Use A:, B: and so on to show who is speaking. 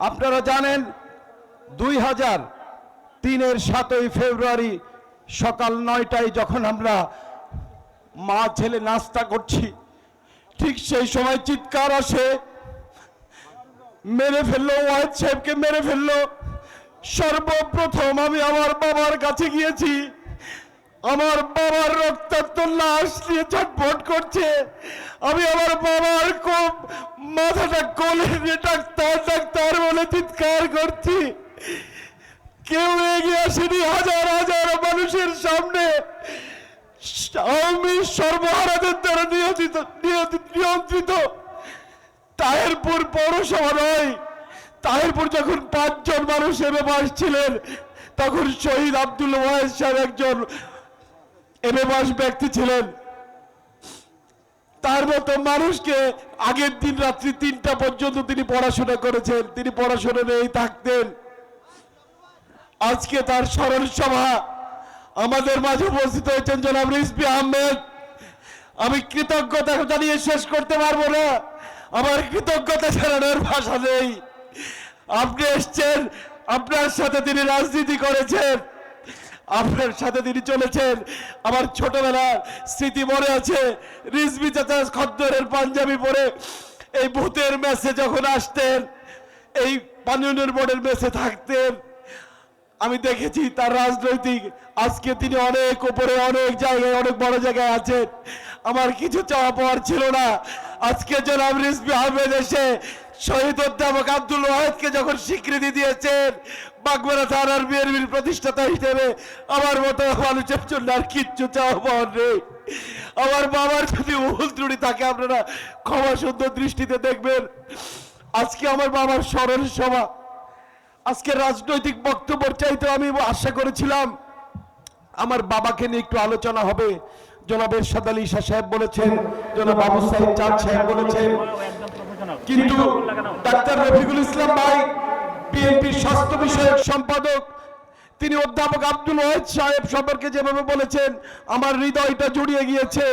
A: আপনারা জানেন 2003-এর 7ই ফেব্রুয়ারি সকাল 9টায় যখন আমরা মা ছেলে নাস্তা করছি, ঠিক সেই সময় চিৎকার আসে, মেরে ফেললো, ওয়াহিদ সাহেবকে মেরে ফেললো। সর্বপ্রথম আমি আমার বাবার কাছে গিয়েছি, আমার বাবার রক্তাক্ত লাশ নিয়ে ছটফট করছে। আমি আমার বাবার খুব মাথাটা কোলে নিয়ে ডাক্তার ডাক্তার বলে চিৎকার করছি। কেউ এগিয়ে আসেনি। হাজার হাজার মানুষের সামনে আওয়ামী সর্বহারাদের দ্বারা নিয়ন্ত্রিত তাহেরপুর পৌরসভা নয়, তাহেরপুর যখন 5 জন মানুষ এমএবাস ছিলেন, তখন শহীদ আব্দুল ওয়াহিদ সাহেব একজন এমএবাস ব্যক্তি ছিলেন। তার মতো মানুষকে আগের দিন রাত্রি 3টা পর্যন্ত তিনি পড়াশোনা করেছেন, তিনি পড়াশোনা নিয়েই থাকতেন। আজকে তার স্মরণ সভা আমাদের মাঝে উপস্থিত হয়েছেন জনাব রিজভী আহমেদ। আমি কৃতজ্ঞতা জানিয়ে শেষ করতে পারবো না, আমার কৃতজ্ঞতা জানানোর ভাষা নেই। আপনি এসছেন, আপনার সাথে তিনি রাজনীতি করেছেন, আপনার সাথে তিনি চলেছেন। আমার ছোটবেলার স্মৃতি মনে আছে, রিজভী চাচা খদ্দরের পাঞ্জাবি পরে এই ভূতের ম্যাচে যখন আসতেন, এই পানীয় বোর্ডের ম্যাচে থাকতেন। আমি দেখেছি তার রাজনৈতিক, আজকে তিনি অনেক উপরে, অনেক জায়গায়, অনেক বড় জায়গায় আছেন। আমার কিছু চাওয়া পাওয়ার ছিল না। আজকে জনাব রিজভী আহমেদ এসে শহীদ অধ্যাপক আব্দুল ওয়াহিদকে যখন স্বীকৃতি দিয়েছেন বাগমারা থানার বিএনপির প্রতিষ্ঠাতা হিসেবে, আমার মতো মানুষের জন্য আর কিচ্ছু চাওয়া পাওয়ার নেই। আমার বাবার যদি ভুল ত্রুটি থাকে আপনারা ক্ষমা সুন্দর দৃষ্টিতে দেখবেন। আজকে আমার বাবার স্মরণ সভা, আজকে রাজনৈতিক বক্তব্যের চাইতে আমি আশা করেছিলাম আমার বাবাকে নিয়ে একটু আলোচনা হবে। জনাব এরশাদ আলী ঈশা সাহেব বলেছেন, জনাব আবু সাইদ চাঁদ সাহেব বলেছেন, কিন্তু ডাক্তার রফিকুল ইসলাম ভাই বিএনপির স্বাস্থ্য বিষয়ক সম্পাদক, তিনি অধ্যাপক আব্দুল ওয়াহিদ সাহেব সম্পর্কে যেভাবে বলেছেন আমার হৃদয়টা জুড়িয়ে গিয়েছে।